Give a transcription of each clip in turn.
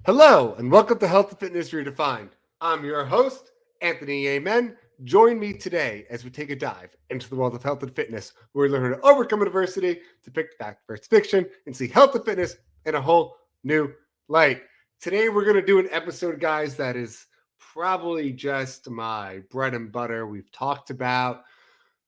Hello, and welcome to Health and Fitness Redefined. I'm your host, Anthony Amen. Join me today as we take a dive into the world of health and fitness, where we learn how to overcome adversity, depict fact versus fiction, and see health and fitness in a whole new light. Today, we're going to do an episode, guys, that is probably just my bread and butter. We've talked about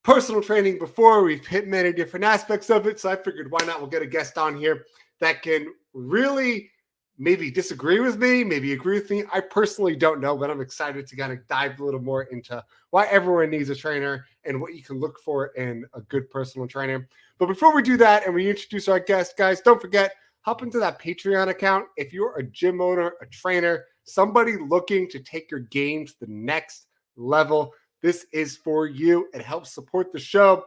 personal training before. We've hit many different aspects of it, so I figured why not? We'll get a guest on here that can really maybe disagree with me, maybe agree with me. I personally don't know, but I'm excited to kind of dive a little more into why everyone needs a trainer and what you can look for in a good personal trainer. But before we do that and we introduce our guest, guys, don't forget, hop into that Patreon account. If you're a gym owner, a trainer, somebody looking to take your game to the next level, this is for you. It helps support the show,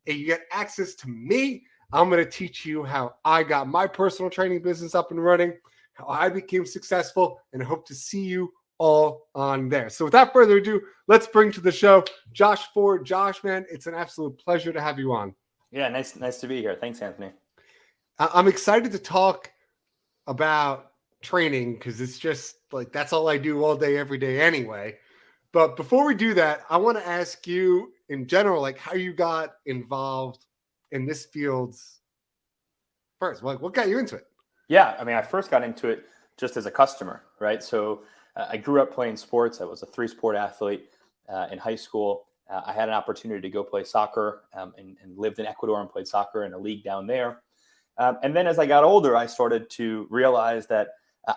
and you get access to me. I'm going to teach you how I got my personal training business up and running, how I became successful, and I hope to see you all on there. So without further ado, let's bring to the show Josh Ford. Josh, man, it's an absolute pleasure to have you on. Yeah, nice to be here. Thanks, Anthony. I'm excited to talk about training because it's just like that's all I do all day, every day anyway. But before we do that, I want to ask you in general, like how you got involved in this field first. What got you into it? Yeah, I mean, I first got into it just as a customer, right? So I grew up playing sports. I was a 3-sport athlete in high school. I had an opportunity to go play soccer and lived in Ecuador and played soccer in a league down there. And then as I got older, I started to realize that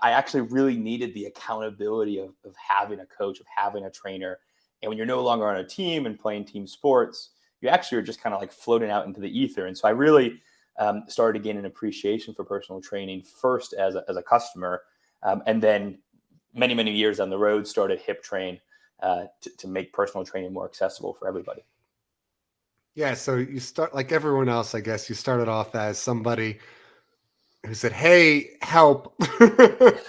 I actually really needed the accountability of having a coach, of having a trainer. And when you're no longer on a team and playing team sports, you actually are just kind of like floating out into the ether. And so I really started to gain an appreciation for personal training first as a customer, and then many years down the road started HipTrain to make personal training more accessible for everybody. Yeah, so you start like everyone else, I guess. You started off as somebody who said, "Hey, help," Exactly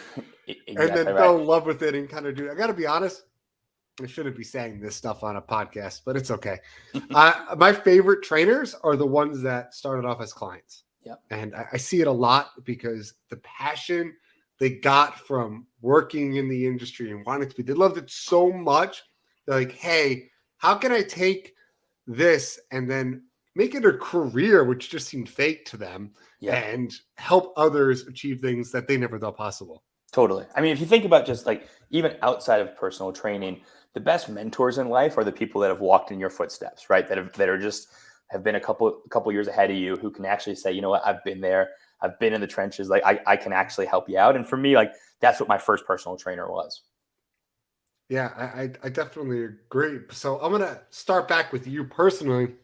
and then right. fell in love with it and kind of do. I got to be honest. I shouldn't be saying this stuff on a podcast, but it's okay. My favorite trainers are the ones that started off as clients. Yep. And I see it a lot because the passion they got from working in the industry and wanting to be, they loved it so much. They're like, hey, how can I take this and then make it a career, which just seemed fake to them, and help others achieve things that they never thought possible? Totally. I mean, if you think about just like even outside of personal training, the best mentors in life are the people that have walked in your footsteps, right? That have been a couple years ahead of you, who can actually say, you know what, I've been there, I've been in the trenches, like I can actually help you out. And for me, like that's what my first personal trainer was. Yeah, I definitely agree. So I'm gonna start back with you personally.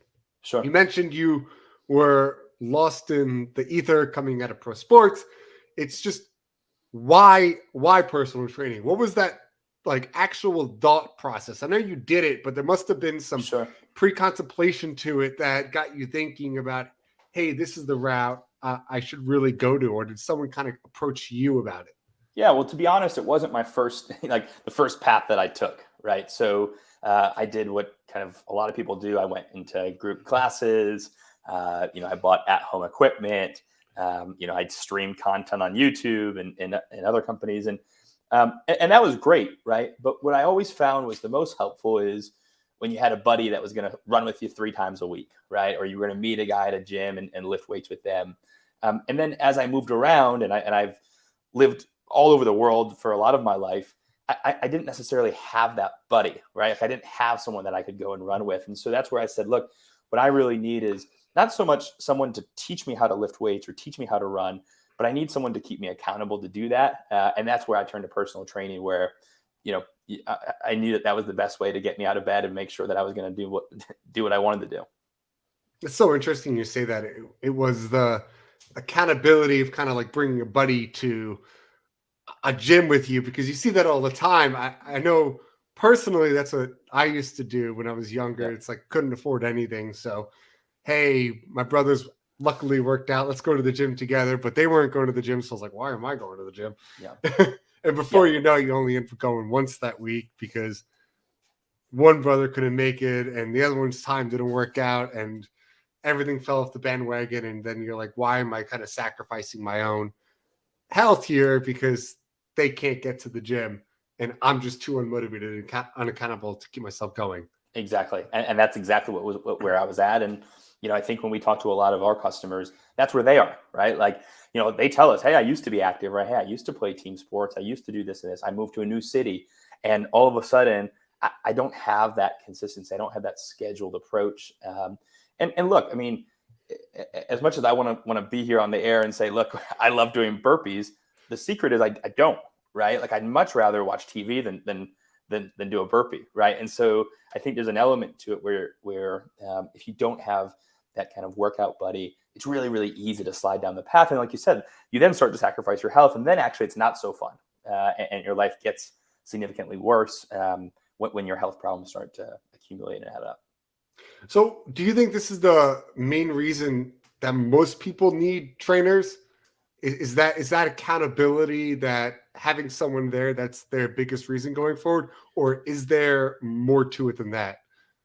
Sure. You mentioned you were lost in the ether coming out of pro sports. It's just why personal training? What was that like actual thought process? I know you did it, but there must have been some pre-contemplation to it that got you thinking about, hey, this is the route I should really go to, or did someone kind of approach you about it? Yeah, well, to be honest, it wasn't my first, like the first path that I took, right? So I did what kind of a lot of people do. I went into group classes, I bought at-home equipment, I'd streamed content on YouTube and other companies. And that was great, right? But what I always found was the most helpful is when you had a buddy that was going to run with you 3 times a week, right? Or you were going to meet a guy at a gym and lift weights with them. And then as I moved around and I've lived all over the world for a lot of my life, I didn't necessarily have that buddy, right? Like I didn't have someone that I could go and run with. And so that's where I said, look, what I really need is not so much someone to teach me how to lift weights or teach me how to run, but I need someone to keep me accountable to do that. And that's where I turned to personal training, where, I knew that was the best way to get me out of bed and make sure that I was going to do what I wanted to do. It's so interesting you say that. It was the accountability of kind of like bringing a buddy to a gym with you, because you see that all the time. I know personally that's what I used to do when I was younger. Yeah. It's like couldn't afford anything. So, hey, my brothers luckily worked out. Let's go to the gym together, but they weren't going to the gym. So I was like, why am I going to the gym? Yeah. And before you know, you only end up going once that week because one brother couldn't make it and the other one's time didn't work out. And everything fell off the bandwagon, and then you're like, why am I kind of sacrificing my own health here because they can't get to the gym and I'm just too unmotivated and unaccountable to keep myself going. Exactly. And that's exactly where I was at. And, I think when we talk to a lot of our customers, that's where they are, right? Like, they tell us, hey, I used to be active, right? Hey, I used to play team sports. I used to do this and this. I moved to a new city. And all of a sudden, I don't have that consistency. I don't have that scheduled approach. And look, I mean, as much as I want to be here on the air and say, look, I love doing burpees, the secret is I don't, right? Like I'd much rather watch TV than do a burpee, right? And so I think there's an element to it where if you don't have that kind of workout buddy, it's really, really easy to slide down the path. And like you said, you then start to sacrifice your health, and then actually it's not so fun, and your life gets significantly worse when your health problems start to accumulate and add up. So do you think this is the main reason that most people need trainers? Is that accountability, that having someone there, that's their biggest reason going forward? Or is there more to it than that?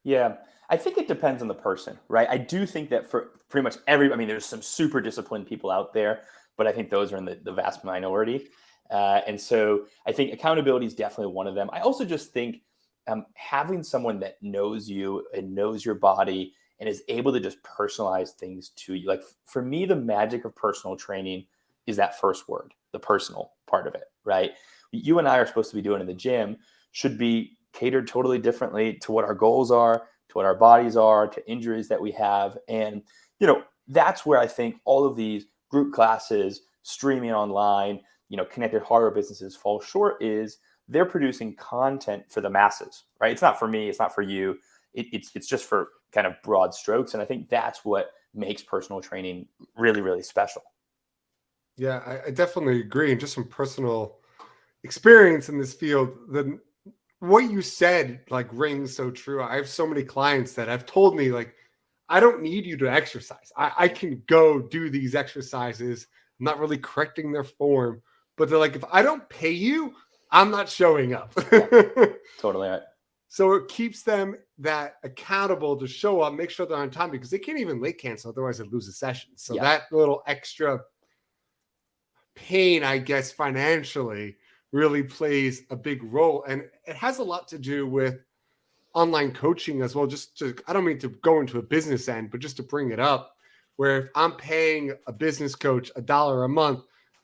Yeah, I think it depends on the person, right? I do think that for pretty much there's some super disciplined people out there, but I think those are in the vast minority. And so I think accountability is definitely one of them. I also just think having someone that knows you and knows your body and is able to just personalize things to you. Like for me, the magic of personal training is that first word, the personal part of it, right? You and I are supposed to be doing in the gym should be catered totally differently to what our goals are, to what our bodies are, to injuries that we have. And, that's where I think all of these group classes, streaming online, connected hardware businesses fall short is they're producing content for the masses, right? It's not for me. It's not for you. It's just for kind of broad strokes. And I think that's what makes personal training really, really special. Yeah, I definitely agree. And just from personal experience in this field, what you said like rings so true. I have so many clients that have told me like, I don't need you to exercise. I can go do these exercises. I'm not really correcting their form, but they're like, if I don't pay you, I'm not showing up. Totally right. So it keeps them that accountable to show up, make sure they're on time, because they can't even late cancel. Otherwise they lose a session. So that little extra pain, I guess, financially really plays a big role. And it has a lot to do with online coaching as well. I don't mean to go into a business end, but just to bring it up, where if I'm paying a business coach $1 a month,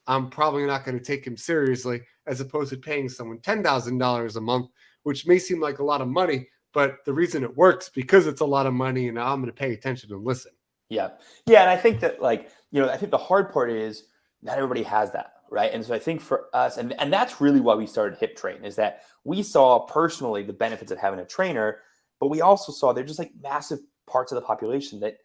I'm probably not going to take him seriously, as opposed to paying someone $10,000 a month, which may seem like a lot of money, but the reason it works because it's a lot of money and I'm going to pay attention and listen. Yeah. Yeah. And I think that I think the hard part is not everybody has that. Right. And so I think for us, and that's really why we started HipTrain, is that we saw personally the benefits of having a trainer, but we also saw they're just like massive parts of the population that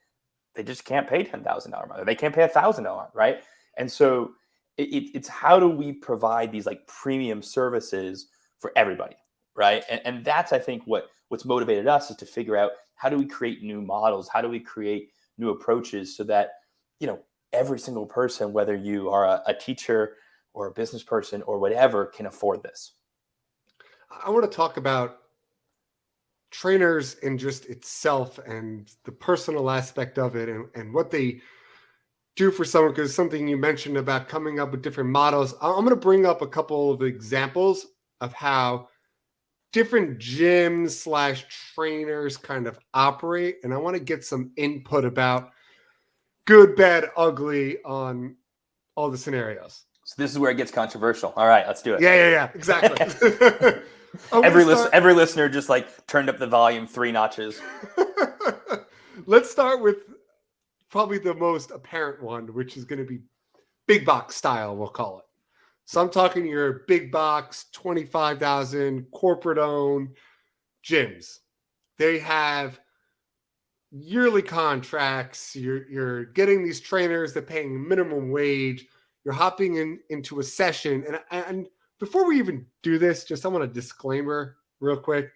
they just can't pay $10,000 a month, or they can't pay $1,000, right? And so it's how do we provide these like premium services for everybody, right? And that's, I think, what's motivated us is to figure out how do we create new models, how do we create new approaches so that, every single person, whether you are a teacher or a business person or whatever, can afford this. I want to talk about trainers in just itself and the personal aspect of it, and what they do for someone, because something you mentioned about coming up with different models. I'm going to bring up a couple of examples of how different gyms / trainers kind of operate. And I want to get some input about good, bad, ugly on all the scenarios. So this is where it gets controversial. All right, let's do it. Yeah, exactly. Every listener just like turned up the volume 3 notches. Let's start with probably the most apparent one, which is going to be big box style, we'll call it. So I'm talking your big box, 25,000 corporate owned gyms. They have yearly contracts. You're getting these trainers, they're paying minimum wage. You're hopping into a session. And before we even do this, I want a disclaimer real quick.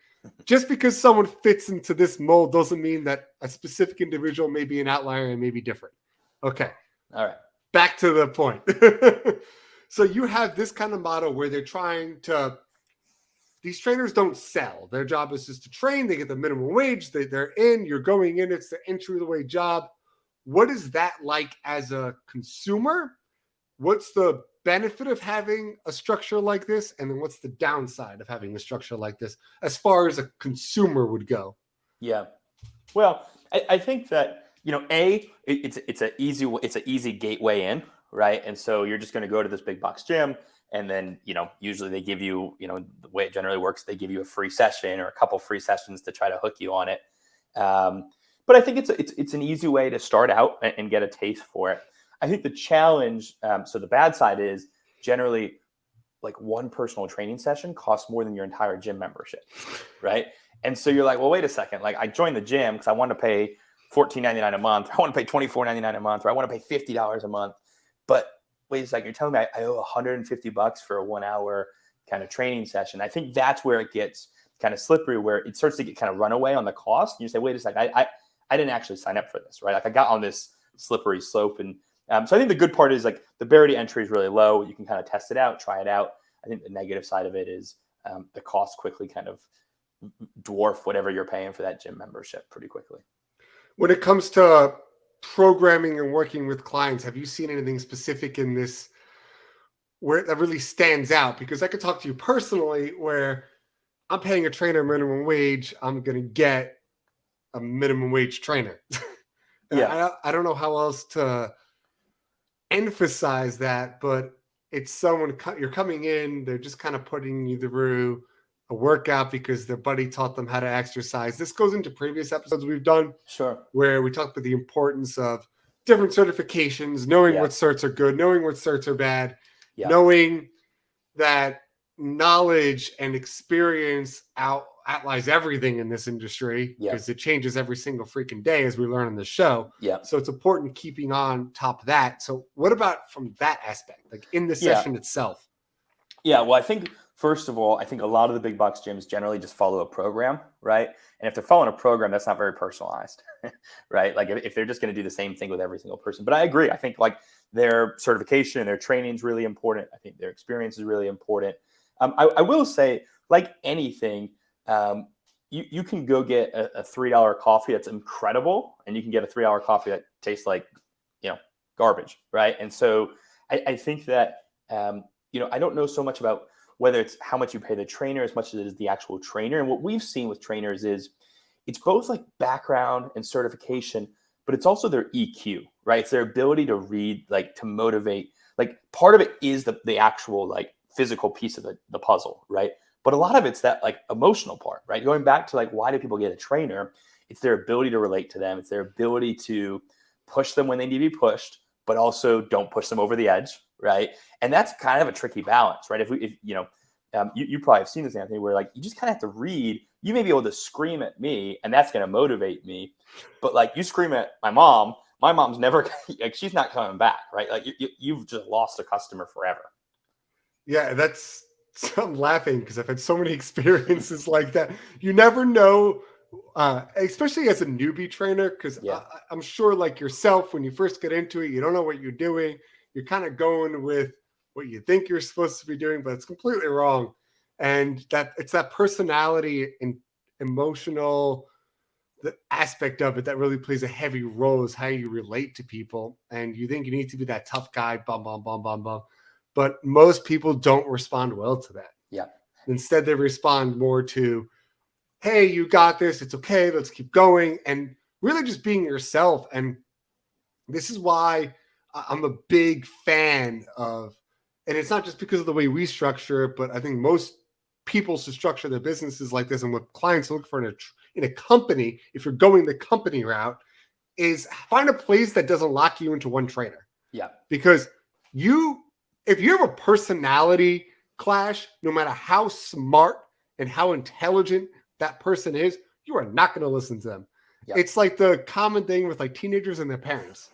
Just because someone fits into this mold doesn't mean that a specific individual may be an outlier and may be different. Okay. All right. Back to the point. So you have this kind of model where they're trying to, these trainers don't sell. Their job is just to train. They get the minimum wage. They're in, you're going in. It's the entry of the way job. what is that like as a consumer? What's the benefit of having a structure like this? And then what's the downside of having a structure like this as far as a consumer would go? Yeah. Well, I think that, it's an easy gateway in, right? And so you're just going to go to this big box gym, and then, usually they give you, the way it generally works, they give you a free session or a couple free sessions to try to hook you on it. But I think it's an easy way to start out and get a taste for it. I think the challenge, so the bad side is generally like one personal training session costs more than your entire gym membership, right? And so you're like, well, wait a second. Like, I joined the gym because I want to pay $14.99 a month. I want to pay $24.99 a month, or I want to pay $50 a month. But wait a second, you're telling me I owe $150 for a 1 hour kind of training session. I think that's where it gets kind of slippery, where it starts to get kind of runaway on the cost. And you say, wait a second, I didn't actually sign up for this, right? Like, I got on this slippery slope. And so I think the good part is like the barrier to entry is really low. You can kind of test it out, try it out. I think the negative side of it is the cost quickly kind of dwarf whatever you're paying for that gym membership pretty quickly. When it comes to programming and working with clients, have you seen anything specific in this where that really stands out? Because I could talk to you personally where I'm paying a trainer minimum wage, I'm going to get a minimum wage trainer. Yeah. I don't know how else to emphasize that, but it's someone you're coming in, they're just kind of putting you through a workout because their buddy taught them how to exercise. This goes into previous episodes we've done. Sure. Where we talk about the importance of different certifications, knowing what certs are good, knowing what certs are bad, knowing that knowledge and experience outlies everything in this industry because it changes every single freaking day, as we learn on the show. Yeah. So it's important keeping on top of that. So what about from that aspect, like in the session itself? Yeah. Well, I think, first of all, I think a lot of the big box gyms generally just follow a program, right? And if they're following a program, that's not very personalized, right? Like if they're just going to do the same thing with every single person. But I agree. I think like their certification and their training is really important. I think their experience is really important. I will say, like anything, you can go get a $3 coffee that's incredible, and you can get a $3 coffee that tastes like, garbage, right? And so I think that, I don't know so much about whether it's how much you pay the trainer as much as it is the actual trainer. And what we've seen with trainers is it's both like background and certification, but it's also their EQ, right? It's their ability to read, like to motivate. Like part of it is the actual like physical piece of the puzzle, right? But a lot of it's that like emotional part, right? Going back to like, why do people get a trainer? It's their ability to relate to them. It's their ability to push them when they need to be pushed, but also don't push them over the edge, right? And that's kind of a tricky balance, right? You probably have seen this, Anthony, where like you just kind of have to read. You may be able to scream at me, and that's going to motivate me, but like you scream at my mom's never like she's not coming back, right? Like you've just lost a customer forever. Yeah, I'm laughing because I've had so many experiences like that. You never know, especially as a newbie trainer, because I'm sure like yourself, when you first get into it, you don't know what you're doing. You're kind of going with what you think you're supposed to be doing, but it's completely wrong. And that it's that personality and emotional the aspect of it that really plays a heavy role is how you relate to people. And you think you need to be that tough guy, bum, bum, bum, bum, bum. But most people don't respond well to that. Yeah. Instead, they respond more to, hey, you got this. It's okay. Let's keep going. And really just being yourself. And this is why I'm a big fan of, and it's not just because of the way we structure it, but I think most people should structure their businesses like this. And what clients look for in a company, if you're going the company route, is find a place that doesn't lock you into one trainer. Yeah. Because if you have a personality clash, no matter how smart and how intelligent that person is, you are not going to listen to them. Yep. It's like the common thing with like teenagers and their parents.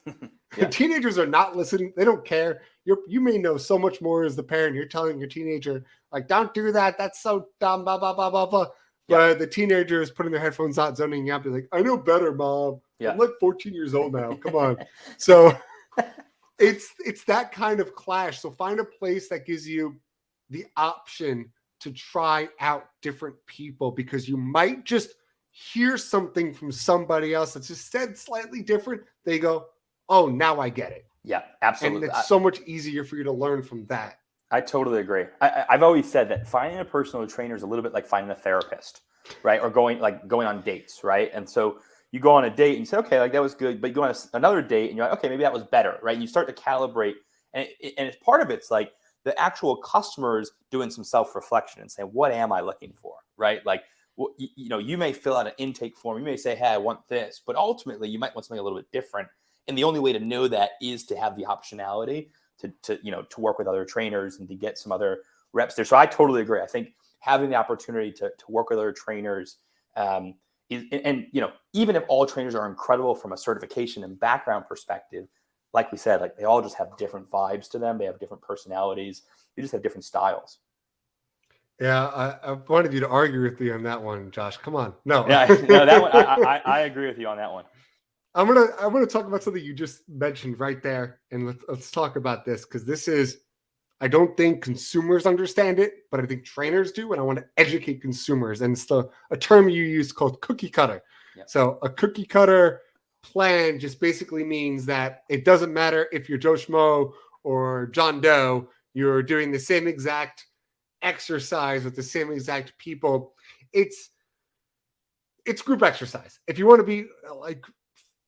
Teenagers are not listening. They don't care. You may know so much more as the parent. You're telling your teenager, like, don't do that. That's so dumb, blah, blah, blah, blah, blah. But the teenager is putting their headphones on, zoning out. They're like, I know better, Mom. I'm like 14 years old now. Come on. So it's that kind of clash. So find a place that gives you the option to try out different people, because you might just hear something from somebody else that's just said slightly different. They go, oh, now I get it. Yeah, And absolutely. it's so much easier for you to learn from that. I totally agree. I've always said that finding a personal trainer is a little bit like finding a therapist, right? Or going on dates, right? And so you go on a date and you say, okay, like that was good, but you go on another date and you're like, okay, maybe that was better, right? And you start to calibrate, and it's part of it's like the actual customers doing some self-reflection and saying, what am I looking for, right? Like, you may fill out an intake form, you may say, hey, I want this, but ultimately you might want something a little bit different. And the only way to know that is to have the optionality to work with other trainers and to get some other reps there. So I totally agree. I think having the opportunity to work with other trainers even if all trainers are incredible from a certification and background perspective, like we said, like they all just have different vibes to them. They have different personalities. They just have different styles. Yeah, I wanted you to argue with me on that one, Josh. Come on. No. Yeah, no, that one, I agree with you on that one. I'm gonna talk about something you just mentioned right there, and let's talk about this, because this is, I don't think consumers understand it, but I think trainers do, and I want to educate consumers. And it's a term you use called cookie cutter. Yep. So a cookie cutter plan just basically means that it doesn't matter if you're Joe Schmo or John Doe, you're doing the same exact exercise with the same exact people. It's group exercise. If you want to be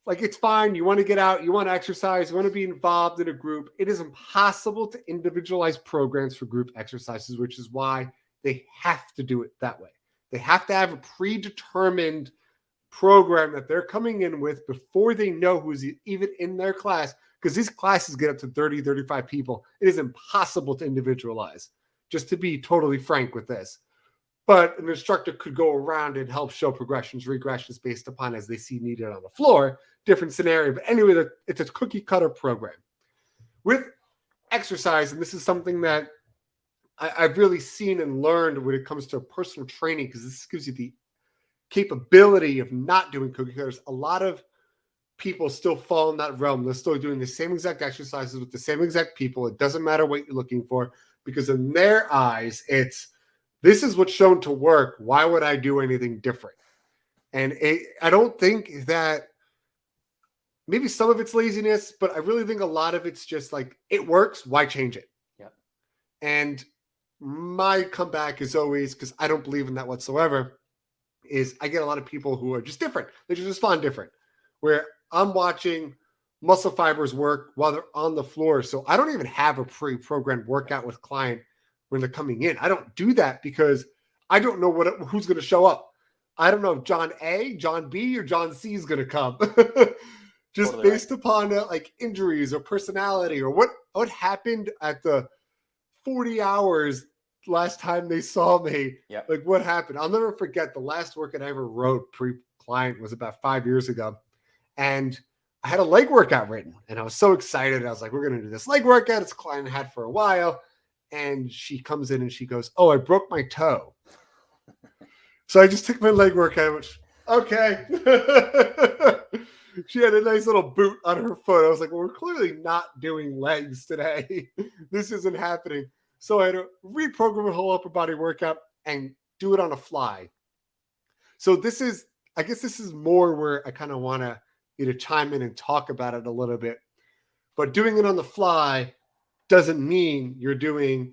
like it's fine. You want to get out, you want to exercise, you want to be involved in a group. It is impossible to individualize programs for group exercises, which is why they have to do it that way. They have to have a predetermined program that they're coming in with before they know who's even in their class, because these classes get up to 30, 35 people. It is impossible to individualize, just to be totally frank with this. But an instructor could go around and help show progressions, regressions based upon as they see needed on the floor. Different scenario. But anyway, it's a cookie cutter program. With exercise, and this is something that I've really seen and learned when it comes to personal training, because this gives you the capability of not doing cookie cutters. A lot of people still fall in that realm. They're still doing the same exact exercises with the same exact people. It doesn't matter what you're looking for, because in their eyes, this is what's shown to work. Why would I do anything different? And I don't think that, maybe some of it's laziness, but I really think a lot of it's just like, it works. Why change it? Yeah. And my comeback is always, because I don't believe in that whatsoever, is I get a lot of people who are just different. They just respond different, where I'm watching muscle fibers work while they're on the floor. So I don't even have a pre-programmed workout with client when they're coming in. I don't do that because I don't know who's going to show up. I don't know if John A, John B, or John C is going to come. Just Totally based upon like injuries or personality or what happened at the 40 hours last time they saw me. Yep. Like what happened. I'll never forget the last workout I ever wrote pre-client was about 5 years ago. And I had a leg workout written and I was so excited. I was like, we're going to do this leg workout. It's a client I had for a while. And she comes in and she goes, oh, I broke my toe. So I just took my leg workout, which, okay. She had a nice little boot on her foot. I was like, well, we're clearly not doing legs today. This isn't happening. So I had to reprogram a whole upper body workout and do it on a fly. So I guess this is more where I kind of want you to chime in and talk about it a little bit. But doing it on the fly doesn't mean you're doing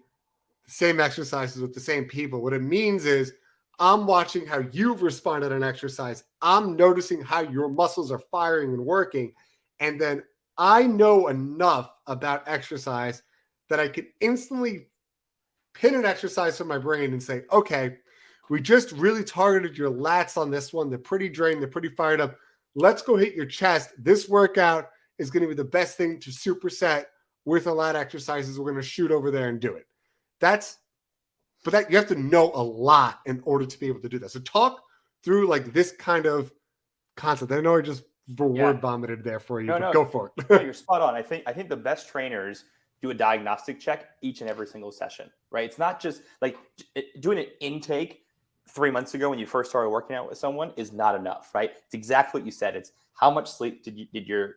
the same exercises with the same people. What it means is I'm watching how you've responded on exercise. I'm noticing how your muscles are firing and working. And then I know enough about exercise that I can instantly pin an exercise from my brain and say, okay, we just really targeted your lats on this one. They're pretty drained. They're pretty fired up. Let's go hit your chest. This workout is going to be the best thing to superset with a lat exercises. We're going to shoot over there and do it. But you have to know a lot in order to be able to do that. So talk through like this kind of concept. I know I just word vomited there for you, but go for it. No, you're spot on. I think the best trainers do a diagnostic check each and every single session, right? It's not just like doing an intake 3 months ago when you first started working out with someone is not enough, right? It's exactly what you said. It's how much sleep did your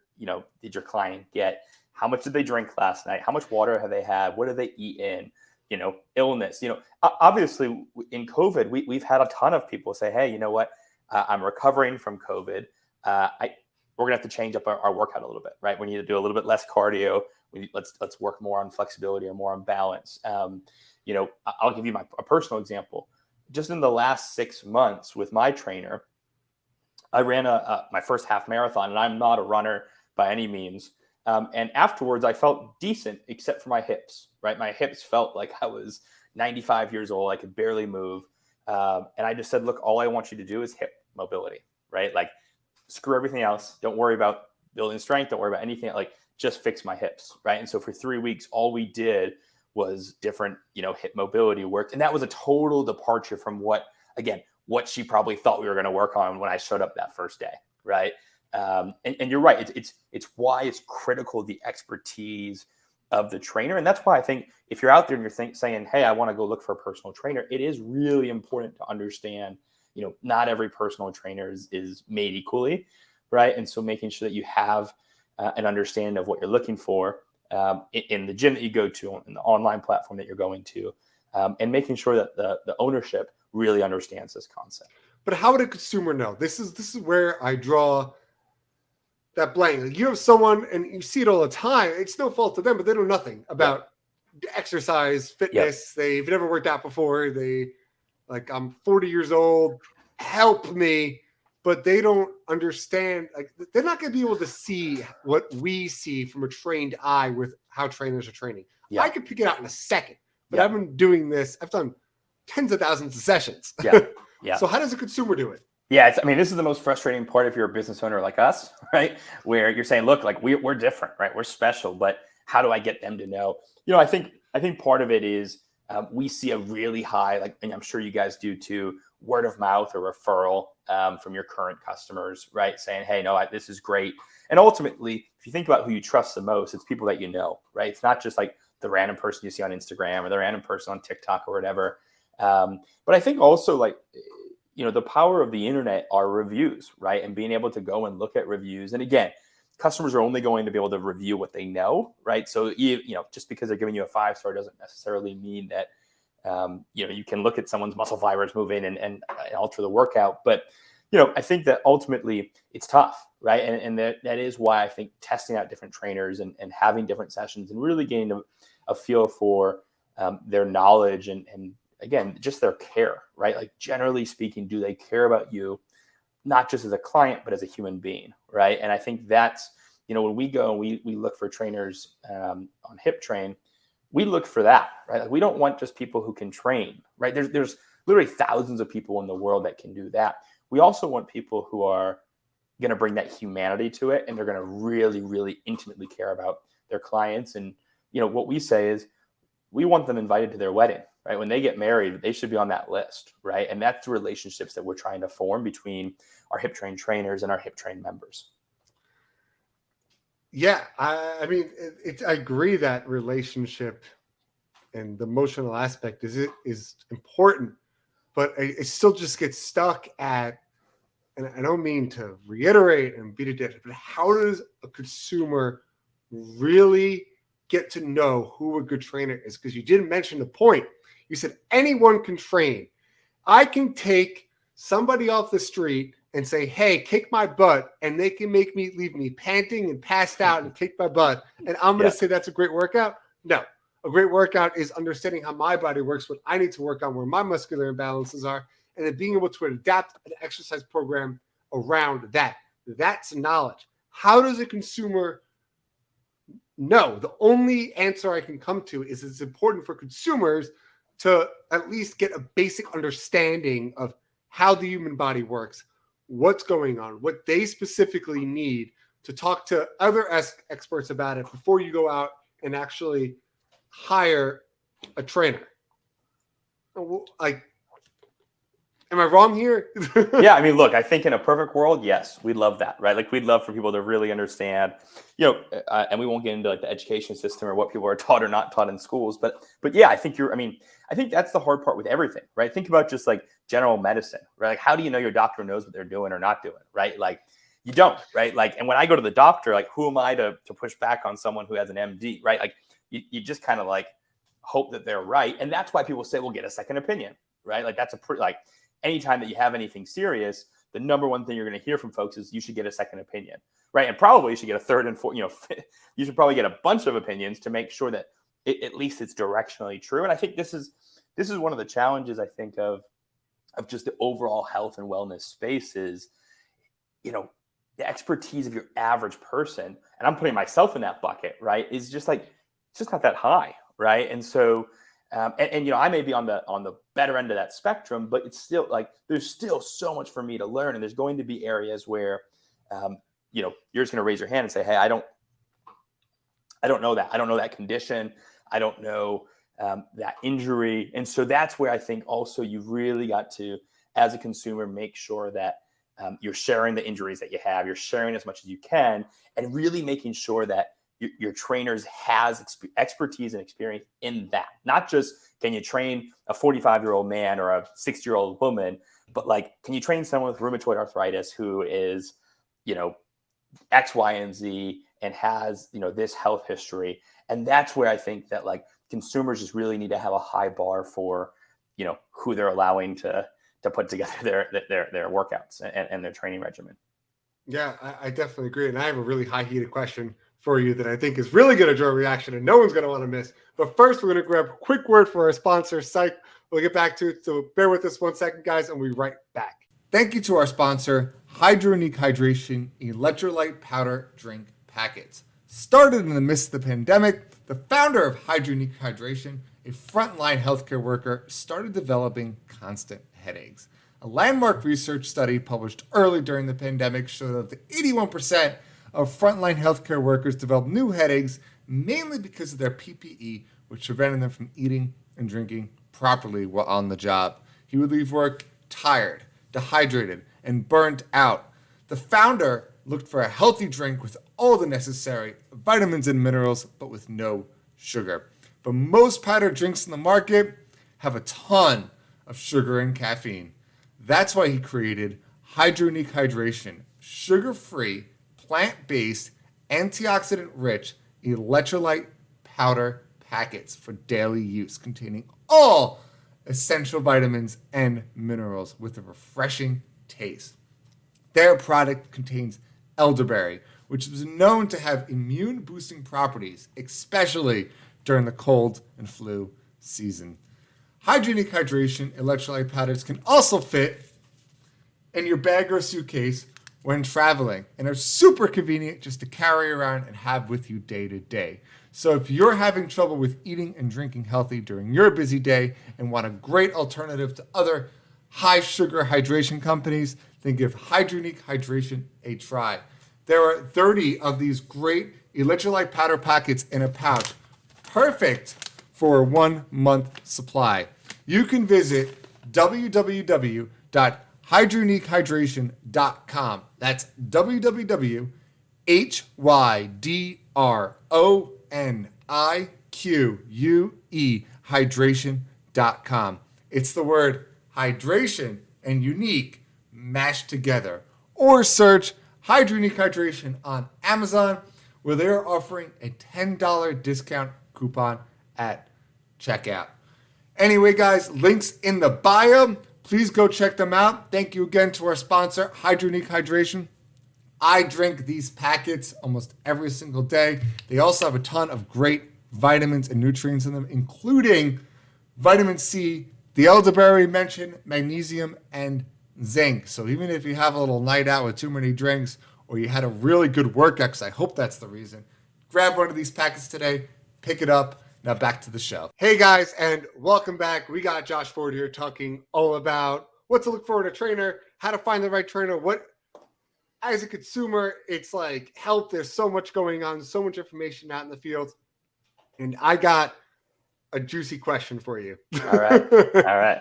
client get? How much did they drink last night? How much water have they had? What did they eat in? Illness, obviously in COVID, we've had a ton of people say, hey, you know what? I'm recovering from COVID. we're gonna have to change up our workout a little bit, right? We need to do a little bit less cardio. Let's work more on flexibility or more on balance. I'll give you a personal example. Just in the last 6 months with my trainer, I ran my first half marathon, and I'm not a runner by any means. And afterwards, I felt decent, except for my hips, right? My hips felt like I was 95 years old. I could barely move. And I just said, look, all I want you to do is hip mobility, right? Like, screw everything else. Don't worry about building strength. Don't worry about anything. Like, just fix my hips, right? And so for 3 weeks, all we did was different, hip mobility work. And that was a total departure from what she probably thought we were going to work on when I showed up that first day, right? And you're right. It's why it's critical, the expertise of the trainer. And that's why I think if you're out there and you're saying, hey, I want to go look for a personal trainer, it is really important to understand, not every personal trainer is made equally, right? And so making sure that you have an understanding of what you're looking for in the gym that you go to, in the online platform that you're going to, and making sure that the ownership really understands this concept. But how would a consumer know? This is where I draw that blank. Like, you have someone, and you see it all the time. It's no fault of them, but they know nothing about exercise, fitness. Yep. They've never worked out before. I'm 40 years old. Help me. But they don't understand. Like, they're not going to be able to see what we see from a trained eye with how trainers are training. Yeah. I could pick it out in a second, but I've been doing this. I've done tens of thousands of sessions. Yeah. So how does a consumer do it? Yeah, this is the most frustrating part if you're a business owner like us, right? Where you're saying, look, like we're different, right? We're special, but how do I get them to know? I think part of it is we see a really high, and I'm sure you guys do too, word of mouth or referral from your current customers, right? Saying, hey, no, this is great. And ultimately, if you think about who you trust the most, it's people that you know, right? It's not just like the random person you see on Instagram or the random person on TikTok or whatever. But I think also the power of the internet are reviews, right? And being able to go and look at reviews. And again, customers are only going to be able to review what they know, right? So, just because they're giving you a 5-star doesn't necessarily mean that, you can look at someone's muscle fibers moving and alter the workout. But, I think that ultimately it's tough, right? And that is why I think testing out different trainers and having different sessions and really gaining a feel for their knowledge and again, just their care, right? Like, generally speaking, do they care about you, not just as a client, but as a human being, right? And I think that's, when we go and we look for trainers on HipTrain, we look for that, right? Like, we don't want just people who can train, right? There's literally thousands of people in the world that can do that. We also want people who are going to bring that humanity to it, and they're going to really, really intimately care about their clients. And, what we say is we want them invited to their wedding, right? When they get married, they should be on that list, right? And that's the relationships that we're trying to form between our HipTrain trainers and our HipTrain members. Yeah, I agree that relationship and the emotional aspect is important, but it still just gets stuck at, and I don't mean to reiterate and beat a dead, but how does a consumer really get to know who a good trainer is? Because you didn't mention the point. You said anyone can train. I can take somebody off the street and say, hey, kick my butt, and they can leave me panting and passed out and kick my butt, and I'm going to say that's a great workout? No. A great workout is understanding how my body works, what I need to work on, where my muscular imbalances are, and then being able to adapt an exercise program around that. That's knowledge. How does a consumer know? The only answer I can come to is it's important for consumers to at least get a basic understanding of how the human body works, what's going on, what they specifically need, to talk to other experts about it before you go out and actually hire a trainer. Like, am I wrong here? Yeah, look, I think in a perfect world, yes, we'd love that, right? Like, we'd love for people to really understand, and we won't get into like the education system or what people are taught or not taught in schools, but yeah, I think I think that's the hard part with everything, right? Think about just like general medicine, right? Like, how do you know your doctor knows what they're doing or not doing, right? Like, you don't, right? Like, and when I go to the doctor, like, who am I to push back on someone who has an MD, right? Like, you just kind of like hope that they're right. And that's why people say, well, get a second opinion, right? Like, that's anytime that you have anything serious, the number one thing you're going to hear from folks is you should get a second opinion, right? And probably you should get a third and fourth, you should probably get a bunch of opinions to make sure that at least it's directionally true. And I think this is one of the challenges, I think, of just the overall health and wellness space is, the expertise of your average person, and I'm putting myself in that bucket, right, is just like, it's just not that high, right? And so, I may be on the better end of that spectrum, but it's still like, there's still so much for me to learn. And there's going to be areas where, you're just going to raise your hand and say, hey, I don't know that. I don't know that condition. I don't know that injury. And so that's where I think also you've really got to, as a consumer, make sure that you're sharing the injuries that you have, you're sharing as much as you can, and really making sure that your trainers has expertise and experience in that. Not just, can you train a 45-year-old man or a 60-year-old woman, but like, can you train someone with rheumatoid arthritis who is, X, Y, and Z and has, this health history. And that's where I think that like consumers just really need to have a high bar for, who they're allowing to put together their workouts and their training regimen. Yeah, I definitely agree. And I have a really high heated question for you that I think is really going to draw a reaction and no one's going to want to miss. But first, we're going to grab a quick word for our sponsor, Psych. We'll get back to it. So bear with us 1 second, guys, and we'll be right back. Thank you to our sponsor, Hydronique Hydration Electrolyte Powder Drink Packets. Started in the midst of the pandemic, the founder of Hydronique Hydration, a frontline healthcare worker, started developing constant headaches. A landmark research study published early during the pandemic showed that 81% of frontline healthcare workers developed new headaches, mainly because of their PPE, which prevented them from eating and drinking properly while on the job. He would leave work tired, dehydrated, and burnt out. The founder looked for a healthy drink with all the necessary vitamins and minerals, but with no sugar. But most powdered drinks in the market have a ton of sugar and caffeine. That's why he created Hydronique Hydration, sugar-free, plant-based, antioxidant-rich electrolyte powder packets for daily use, containing all essential vitamins and minerals with a refreshing taste. Their product contains elderberry, which is known to have immune-boosting properties, especially during the cold and flu season. Hydronique Hydration electrolyte powders can also fit in your bag or suitcase when traveling and are super convenient just to carry around and have with you day to day. So if you're having trouble with eating and drinking healthy during your busy day and want a great alternative to other high sugar hydration companies, then give Hydronique Hydration a try. There are 30 of these great electrolyte powder packets in a pouch, perfect for a 1 month supply. You can visit www.hydroniquehydration.com. That's www.hydronique hydration.com. It's the word hydration and unique mashed together. Or search Hydronique Hydration on Amazon, where they are offering a $10 discount coupon at checkout. Anyway, guys, links in the bio. Please go check them out. Thank you again to our sponsor, Hydronique Hydration. I drink these packets almost every single day. They also have a ton of great vitamins and nutrients in them, including vitamin C, the elderberry mentioned, magnesium, and zinc. So even if you have a little night out with too many drinks, or you had a really good workout, because I hope that's the reason, grab one of these packets today, pick it up. Now back to the show. Hey guys, and welcome back. We got Josh Ford here talking all about what to look for in a trainer, how to find the right trainer, what, as a consumer, it's like health. There's so much going on, so much information out in the field. And I got a juicy question for you. All right.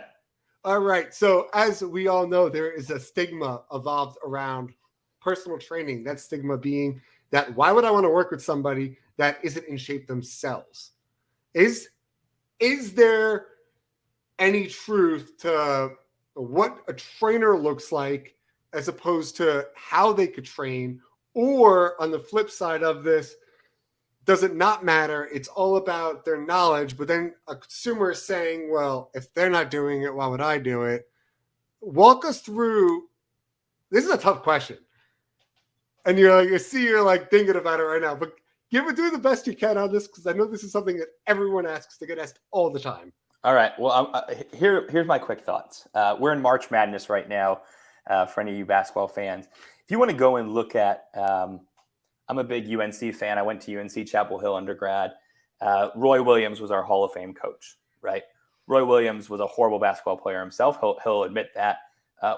All right. So as we all know, there is a stigma evolved around personal training. That stigma being that why would I want to work with somebody that isn't in shape themselves? Is there any truth to what a trainer looks like as opposed to how they could train? Or on the flip side of this, does it not matter? It's all about their knowledge. But then a consumer is saying, well, if they're not doing it, why would I do it? Walk us through this is a tough question. And you're like thinking about it right now, but do the best you can on this, because I know this is something that everyone asks. They get asked all the time. All right. Well, here's my quick thoughts. We're in March Madness right now. For any of you basketball fans, if you want to go and look at, I'm a big UNC fan. I went to UNC Chapel Hill undergrad. Roy Williams was our Hall of Fame coach, right? Roy Williams was a horrible basketball player himself. He'll admit that.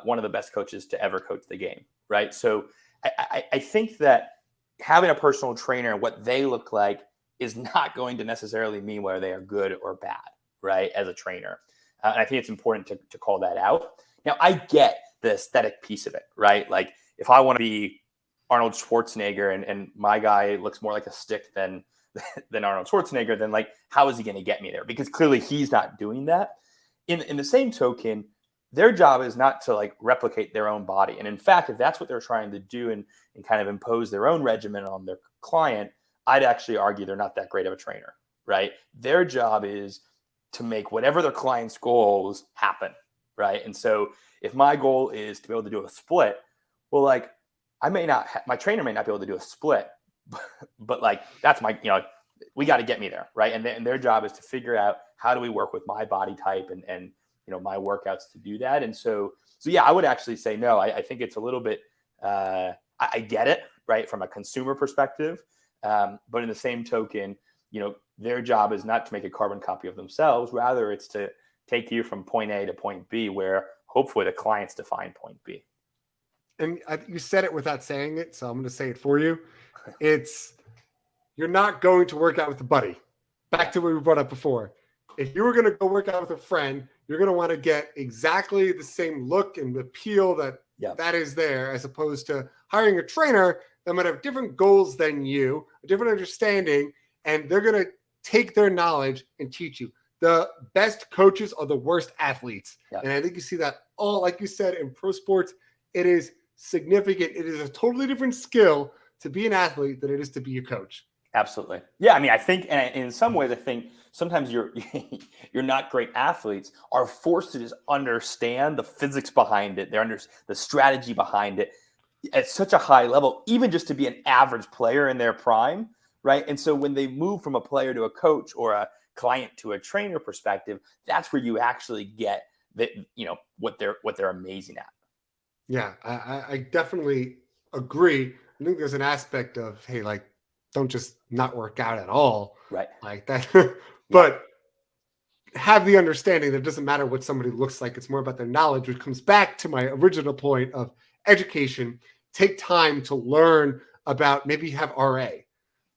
One of the best coaches to ever coach the game, right? So I think that having a personal trainer and what they look like is not going to necessarily mean whether they are good or bad, right, as a trainer. And I think it's important to call that out. Now, I get the aesthetic piece of it, right? Like, if I want to be Arnold Schwarzenegger and my guy looks more like a stick than Arnold Schwarzenegger, then like, how is he going to get me there? Because clearly he's not doing that. In the same token, their job is not to like replicate their own body. And in fact, if that's what they're trying to do and kind of impose their own regimen on their client, I'd actually argue they're not that great of a trainer, right? Their job is to make whatever their client's goals happen, right? And so if my goal is to be able to do a split, well, like my trainer may not be able to do a split, but like that's we got to get me there, right? And their job is to figure out how do we work with my body type and my workouts to do that. And so yeah, I would actually say no. I think it's a little bit. I get it, right, from a consumer perspective, but in the same token, their job is not to make a carbon copy of themselves. Rather, it's to take you from point A to point B, where hopefully the clients define point B. And you said it without saying it, so I'm going to say it for you. You're not going to work out with a buddy. Back to what we brought up before. If you were going to go work out with a friend, you're going to want to get exactly the same look and appeal that is there, as opposed to hiring a trainer that might have different goals than you, a different understanding, and they're going to take their knowledge and teach you. The best coaches are the worst athletes. Yep. And I think you see that all, like you said, in pro sports. It is significant. It is a totally different skill to be an athlete than it is to be a coach. Absolutely. Yeah. I mean, I think, and in some ways, I think sometimes you're not great athletes are forced to just understand the physics behind it. They're under the strategy behind it at such a high level, even just to be an average player in their prime. Right. And so when they move from a player to a coach or a client to a trainer perspective, that's where you actually get that, what they're amazing at. Yeah, I definitely agree. I think there's an aspect of, hey, like, don't just not work out at all. Right. Like that. But have the understanding that it doesn't matter what somebody looks like. It's more about their knowledge, which comes back to my original point of education. Take time to learn about, maybe you have RA.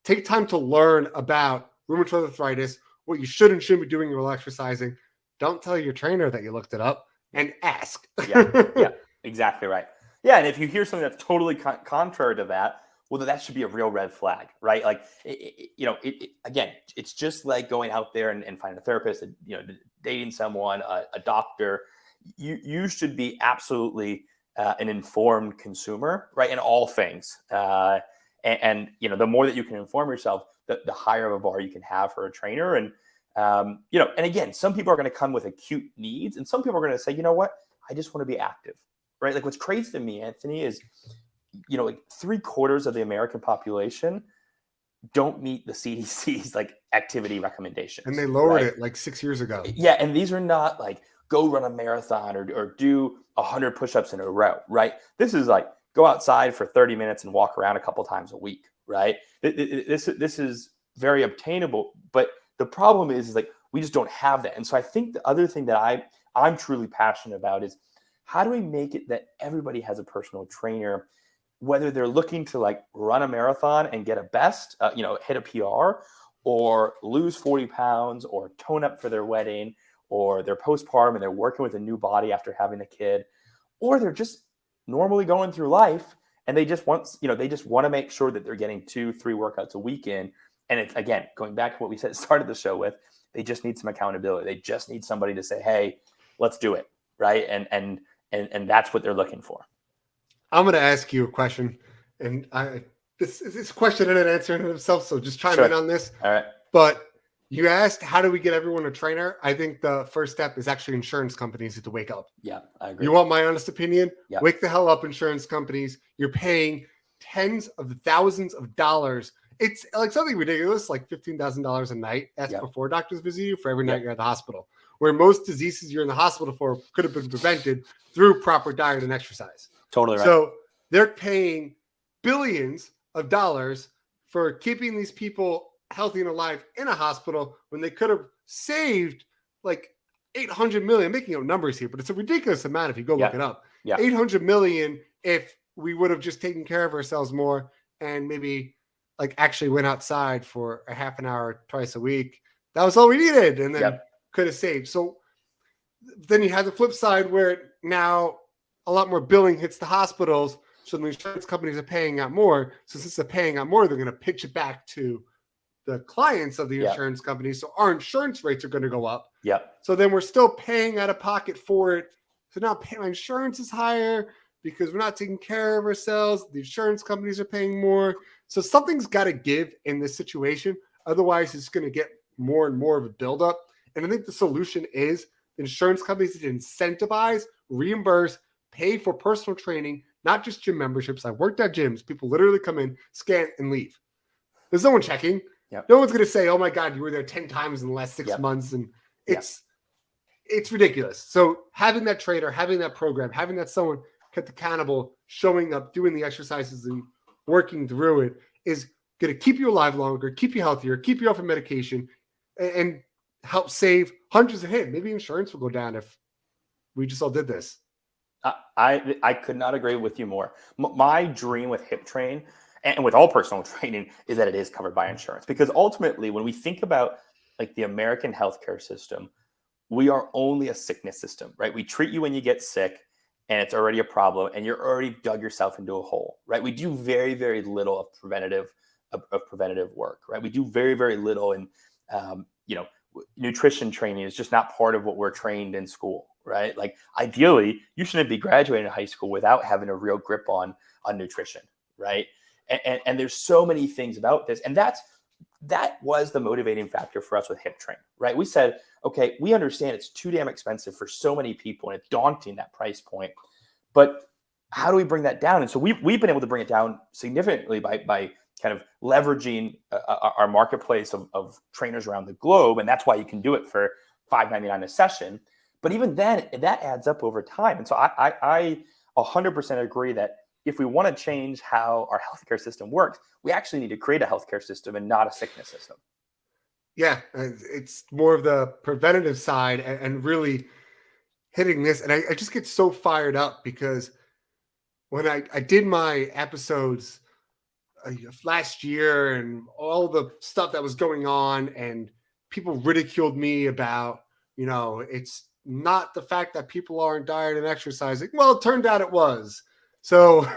Take time to learn about rheumatoid arthritis, what you should and shouldn't be doing while exercising. Don't tell your trainer that you looked it up, and ask. Yeah, exactly right. Yeah, and if you hear something that's totally contrary to that, well, that should be a real red flag, right? Like, again, it's just like going out there and finding a therapist, dating someone, a doctor. You should be absolutely an informed consumer, right, in all things. And the more that you can inform yourself, the higher of a bar you can have for a trainer. And and again, some people are going to come with acute needs, and some people are going to say, you know what, I just want to be active, right? Like, what's crazy to me, Anthony, is like 3/4 of the American population don't meet the CDC's like activity recommendations. And they lowered it like 6 years ago. Yeah. And these are not like go run a marathon or do 100 push-ups in a row, right? This is like go outside for 30 minutes and walk around a couple times a week, right? This is very obtainable, but the problem is like we just don't have that. And so I think the other thing that I'm truly passionate about is how do we make it that everybody has a personal trainer, whether they're looking to like run a marathon and get a best, hit a PR, or lose 40 pounds, or tone up for their wedding, or they're postpartum and they're working with a new body after having a kid, or they're just normally going through life and they just want to make sure that they're getting 2-3 workouts a week in. And it's, again, going back to what we started the show with, they just need some accountability. They just need somebody to say, hey, let's do it. Right. And that's what they're looking for. I'm going to ask you a question, and this question I didn't answer in itself, so just chime in on this. All right. But You asked, how do we get everyone a trainer? I think the first step is actually insurance companies to wake up. Yeah, I agree. You want my honest opinion? Yeah. Wake the hell up, insurance companies. You're paying tens of thousands of dollars. It's like something ridiculous, like $15,000 a night. That's before doctors visit you for every night you're at the hospital, where most diseases you're in the hospital for could have been prevented through proper diet and exercise. Totally right. So they're paying billions of dollars for keeping these people healthy and alive in a hospital when they could have saved like 800 million. I'm making up numbers here, but it's a ridiculous amount if you go look it up. 800 million if we would have just taken care of ourselves more and maybe like actually went outside for a half an hour twice a week. That was all we needed, and then could have saved. So then you have the flip side where now a lot more billing hits the hospitals. So the insurance companies are paying out more. So since they're paying out more, they're going to pitch it back to the clients of the insurance companies. So our insurance rates are going to go up. So then we're still paying out of pocket for it. So now my insurance is higher because we're not taking care of ourselves. The insurance companies are paying more. So something's got to give in this situation. Otherwise, it's going to get more and more of a buildup. And I think the solution is insurance companies to incentivize, reimburse, pay for personal training, not just gym memberships. I've worked at gyms. People literally come in, scan, and leave. There's no one checking. No one's going to say, oh my God, you were there 10 times in the last 6 months. And it's ridiculous. So having that trainer, having that program, having that someone kept accountable, showing up, doing the exercises and working through it is going to keep you alive longer, keep you healthier, keep you off of medication, and help save hundreds of hits. Maybe insurance will go down if we just all did this. I could not agree with you more. My dream with HipTrain and with all personal training is that it is covered by insurance, because ultimately when we think about like the American healthcare system, we are only a sickness system, right? We treat you when you get sick and it's already a problem and you're already dug yourself into a hole, right? We do very, very little of preventative work, right? We do very, very little in, nutrition training is just not part of what we're trained in school, right? Like ideally, you shouldn't be graduating high school without having a real grip on nutrition, right? And there's so many things about this, and that was the motivating factor for us with HipTrain, right? We said, okay, we understand it's too damn expensive for so many people, and it's daunting, that price point, but how do we bring that down? And so we've been able to bring it down significantly by kind of leveraging our marketplace of trainers around the globe. And that's why you can do it for $5.99 a session. But even then, that adds up over time. And so I 100% agree that if we want to change how our healthcare system works, we actually need to create a healthcare system and not a sickness system. Yeah, it's more of the preventative side and really hitting this. And I just get so fired up because when I did my episodes last year and all the stuff that was going on, and people ridiculed me about, it's not the fact that people aren't dieting and exercising. Well, it turned out it was. So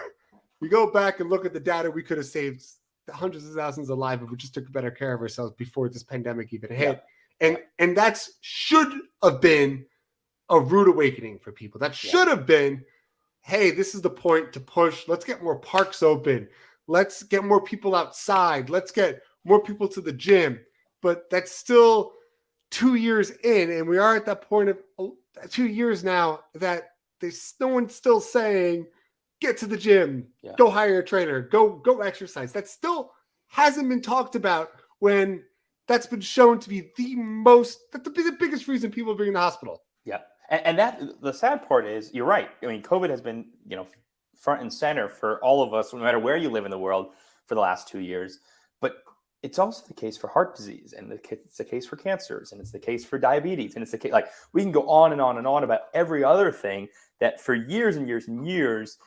we go back and look at the data. We could have saved hundreds of thousands of lives if we just took better care of ourselves before this pandemic even hit. And that's should have been a rude awakening for people. That should have been, hey, this is the point to push. Let's get more parks open. Let's get more people outside. Let's get more people to the gym. But that's still 2 years in, and we are at that point of 2 years now that there's no one's still saying, get to the gym, go hire a trainer, go exercise. That still hasn't been talked about when that's been shown to be the biggest reason people are being in the hospital. Yeah. And that the sad part is, you're right. I mean, COVID has been, front and center for all of us, no matter where you live in the world, for the last 2 years. But it's also the case for heart disease, and it's the case for cancers, and it's the case for diabetes, and it's the case, like, we can go on and on and on about every other thing that for years and years and years,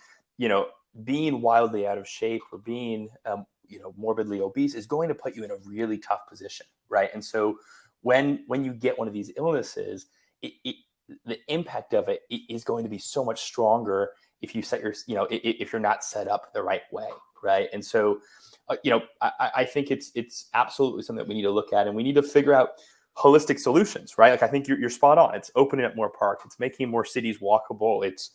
being wildly out of shape or being, morbidly obese is going to put you in a really tough position, right? And so when you get one of these illnesses, the impact of it is going to be so much stronger if you if you're not set up the right way, right? And so, I think it's absolutely something that we need to look at, and we need to figure out holistic solutions, right? Like, I think you're spot on. It's opening up more parks. It's making more cities walkable. It's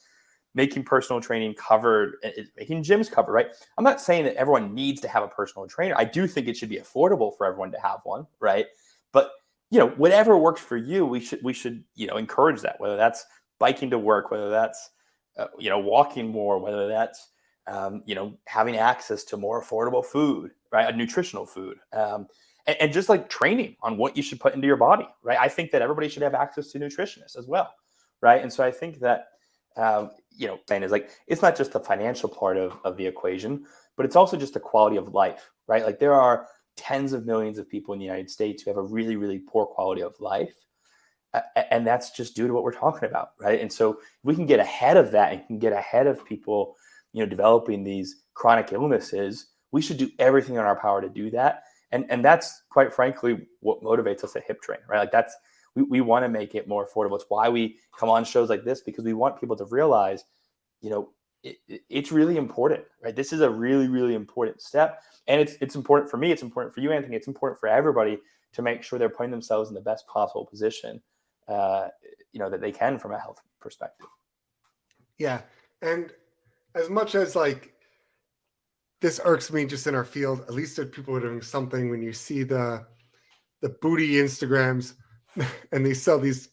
making personal training covered. It's making gyms covered, right? I'm not saying that everyone needs to have a personal trainer. I do think it should be affordable for everyone to have one, right? But whatever works for you, we should encourage that, whether that's biking to work, whether that's walking more, whether that's having access to more affordable food, right? A nutritional food, and just like training on what you should put into your body, right? I think that everybody should have access to nutritionists as well, right? And so I think that saying is like, it's not just the financial part of the equation, but it's also just the quality of life, right? Like there are tens of millions of people in the United States who have a really, really poor quality of life. And that's just due to what we're talking about, right? And so if we can get ahead of that and can get ahead of people, developing these chronic illnesses, we should do everything in our power to do that. And that's quite frankly what motivates us at HipTrain, right? Like we want to make it more affordable. It's why we come on shows like this, because we want people to realize, it's really important, right? This is a really, really important step. And it's important for me. It's important for you, Anthony. It's important for everybody to make sure they're putting themselves in the best possible position, that they can from a health perspective. Yeah. And as much as like this irks me just in our field, at least if people are doing something. When you see the booty Instagrams and they sell these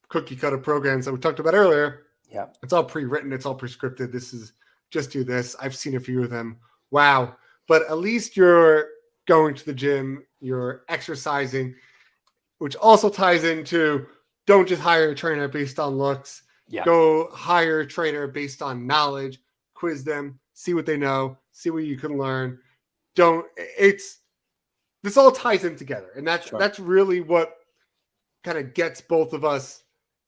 cookie cutter programs that we talked about earlier, yeah, it's all pre-written, it's all prescripted. This is just do this. I've seen a few of them. Wow. But at least you're going to the gym, you're exercising, which also ties into don't just hire a trainer based on looks. Yeah. Go hire a trainer based on knowledge, quiz them, see what they know, see what you can learn. This all ties in together. And that's really what kind of gets both of us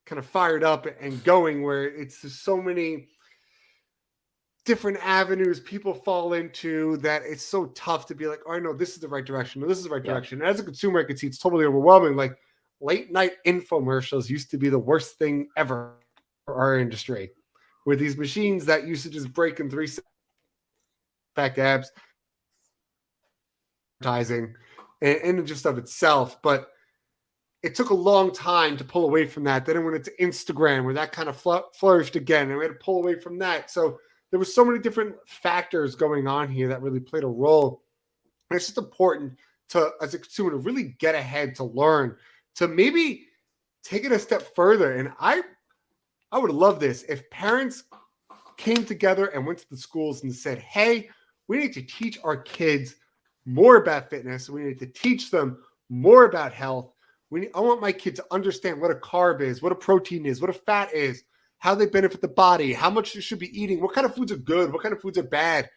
kind of fired up and going, where it's just so many different avenues people fall into that it's so tough to be like, oh, I know this is the right direction. No, this is the right direction. And as a consumer, I could see it's totally overwhelming. Like late night infomercials used to be the worst thing ever for our industry, with these machines that used to just break in 3 pack abs, advertising and just of itself. But it took a long time to pull away from that. Then it went into Instagram, where that kind of flourished again, and we had to pull away from that. So there were so many different factors going on here that really played a role. And it's just important to, as a consumer, to really get ahead, to learn, to maybe take it a step further. And I would love this if parents came together and went to the schools and said, hey, we need to teach our kids more about fitness. We need to teach them more about health. I want my kids to understand what a carb is, what a protein is, what a fat is, how they benefit the body, how much you should be eating, what kind of foods are good, what kind of foods are bad.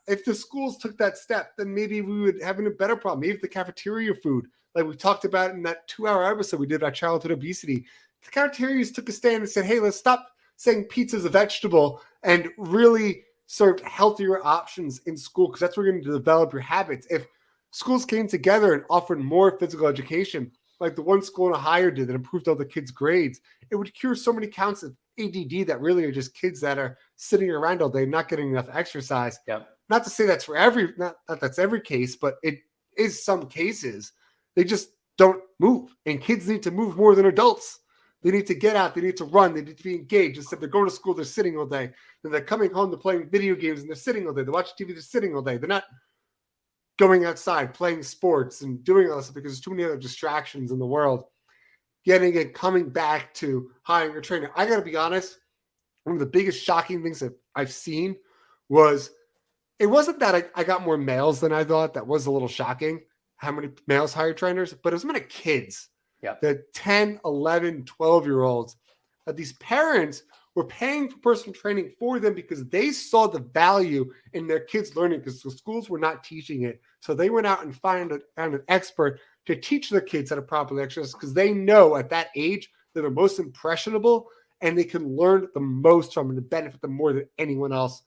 If the schools took that step, then maybe we would have a better problem. Maybe the cafeteria food, like we talked about in that 2-hour episode we did about childhood obesity, the cafeterias took a stand and said, hey, let's stop saying pizza's a vegetable and really serve healthier options in school, because that's where you're going to develop your habits. If schools came together and offered more physical education, like the one school in Ohio did that improved all the kids' grades, it would cure so many counts of ADD that really are just kids that are sitting around all day, not getting enough exercise. Yep. Not to say that's not that's every case, but it is some cases. They just don't move, and kids need to move more than adults. They need to get out. They need to run. They need to be engaged. Instead, they're going to school, they're sitting all day. Then they're coming home, they're playing video games, and they're sitting all day. They're watching TV, they're sitting all day. They're not going outside, playing sports, and doing all this because there's too many other distractions in the world. Getting it, coming back to hiring a trainer. I got to be honest, one of the biggest shocking things that I've seen was, it wasn't that I got more males than I thought. That was a little shocking, how many males hire trainers, but it was many kids. Yeah. The 10, 11, 12-year-olds, that these parents were paying for personal training for them because they saw the value in their kids learning, because the schools were not teaching it. So they went out and found an expert to teach their kids how to properly exercise, because they know at that age they're the most impressionable and they can learn the most from it and benefit them more than anyone else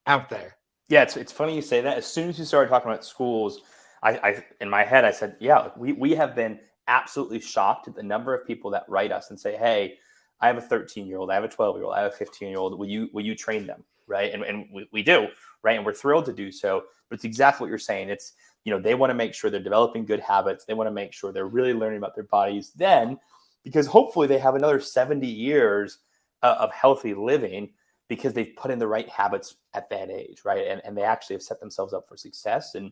out there. Yeah, it's funny you say that. As soon as you started talking about schools, I in my head I said, yeah, we have been absolutely shocked at the number of people that write us and say, hey, I have a 13-year-old, I have a 12-year-old, I have a 15-year-old. Will you train them? Right. And we do. Right. And we're thrilled to do so. But it's exactly what you're saying. It's, they want to make sure they're developing good habits. They want to make sure they're really learning about their bodies then, because hopefully they have another 70 years of healthy living, because they've put in the right habits at that age. Right. And they actually have set themselves up for success. And,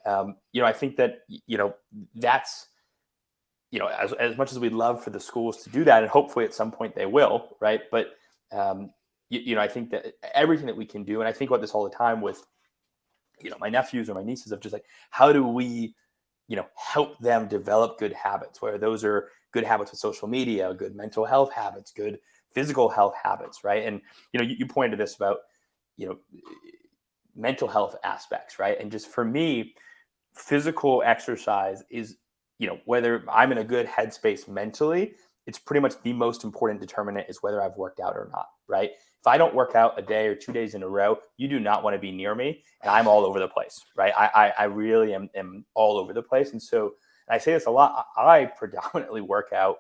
I think that, that's as much as we'd love for the schools to do that, and hopefully at some point they will, right? But I think that everything that we can do, and I think about this all the time with my nephews or my nieces, of just like, how do we help them develop good habits, whether those are good habits with social media, good mental health habits, good physical health habits, right? And you pointed to this about mental health aspects, right? And just for me, physical exercise is, whether I'm in a good headspace mentally, it's pretty much the most important determinant is whether I've worked out or not, right? If I don't work out a day or 2 days in a row, you do not want to be near me, and I'm all over the place, right? I really am all over the place. And so, and I say this a lot, I predominantly work out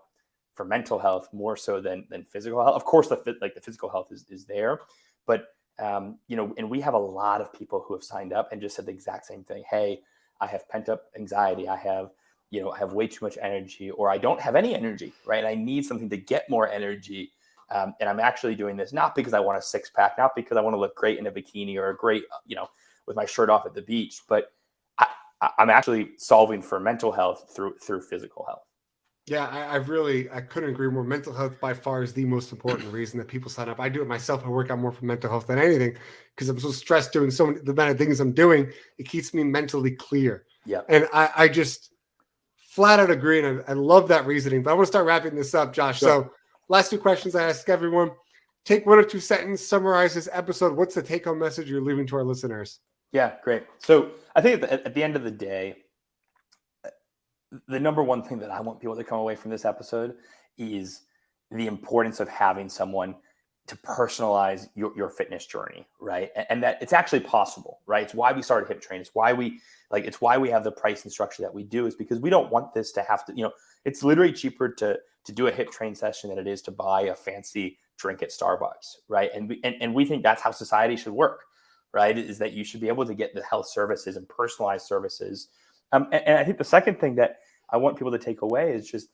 for mental health more so than physical health. Of course, the physical health is there, but and we have a lot of people who have signed up and just said the exact same thing. Hey, I have pent up anxiety. I have way too much energy, or I don't have any energy, right? I need something to get more energy. And I'm actually doing this not because I want a six pack, not because I want to look great in a bikini or a great, with my shirt off at the beach, but I'm actually solving for mental health through physical health. Yeah, I couldn't agree more. Mental health by far is the most important reason that people sign up. I do it myself. I work out more for mental health than anything because I'm so stressed doing the amount of things I'm doing. It keeps me mentally clear. Yeah. And I just flat out agree. And I love that reasoning, but I want to start wrapping this up, Josh. Sure. So last two questions I ask everyone. Take 1 or 2 sentences, summarize this episode. What's the take-home message you're leaving to our listeners? Yeah, great. So I think at the end of the day, the number one thing that I want people to come away from this episode is the importance of having someone to personalize your fitness journey, right? And that it's actually possible, right? It's why we started HipTrain. It's why we have the pricing structure that we do, is because we don't want this to have to, it's literally cheaper to do a HipTrain session than it is to buy a fancy drink at Starbucks, right? And we think that's how society should work, right? Is that you should be able to get the health services and personalized services. And I think the second thing that I want people to take away is just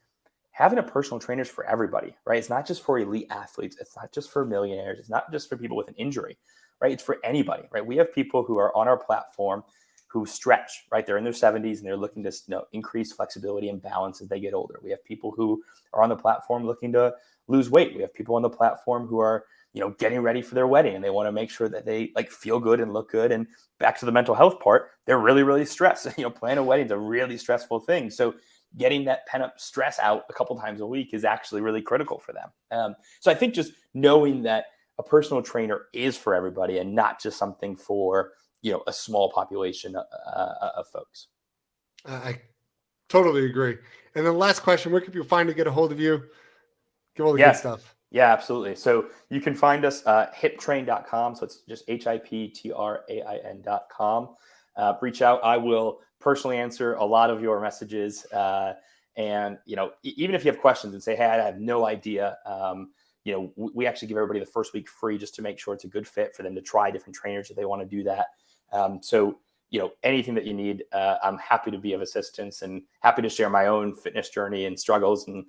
having a personal trainer is for everybody, right? It's not just for elite athletes. It's not just for millionaires. It's not just for people with an injury, right? It's for anybody, right? We have people who are on our platform who stretch, right? They're in their 70s and they're looking to increase flexibility and balance as they get older. We have people who are on the platform looking to lose weight. We have people on the platform who are getting ready for their wedding and they want to make sure that they feel good and look good. And back to the mental health part, they're really, really stressed. Planning a wedding is a really stressful thing. So getting that pent up stress out a couple times a week is actually really critical for them. So I think just knowing that a personal trainer is for everybody and not just something for, a small population of folks. I totally agree. And then last question, where can people find to get a hold of you? Give all the good stuff. Yeah, absolutely. So you can find us HipTrain.com. So it's just HipTrain.com. Reach out. I will personally answer a lot of your messages. And, even if you have questions and say, hey, I have no idea, we actually give everybody the first week free just to make sure it's a good fit for them to try different trainers if they want to do that. So anything that you need, I'm happy to be of assistance and happy to share my own fitness journey and struggles and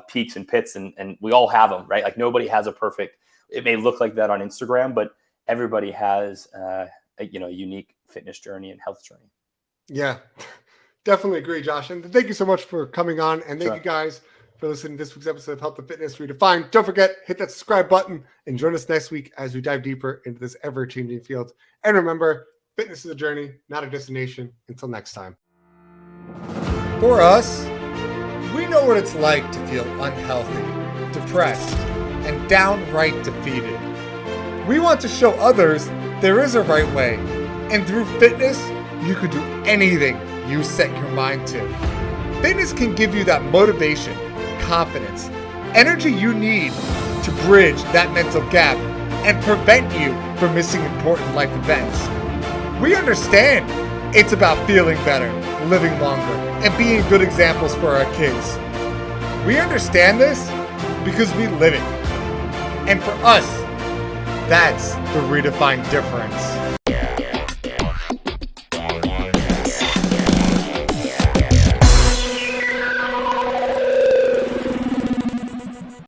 peaks and pits, and we all have them, right? Like nobody has a perfect, it may look like that on Instagram, but everybody has a unique fitness journey and health journey. Yeah, definitely agree, Josh. And thank you so much for coming on. And thank you guys for listening to this week's episode of Health and Fitness Redefined. Don't forget, hit that subscribe button and join us next week as we dive deeper into this ever-changing field. And remember, fitness is a journey, not a destination. Until next time. For us, we know what it's like to feel unhealthy, depressed, and downright defeated. We want to show others there is a right way, and through fitness, you can do anything you set your mind to. Fitness can give you that motivation, confidence, energy you need to bridge that mental gap and prevent you from missing important life events. We understand it's about feeling better, living longer, and being good examples for our kids. We understand this because we live it. And for us, that's the redefined difference.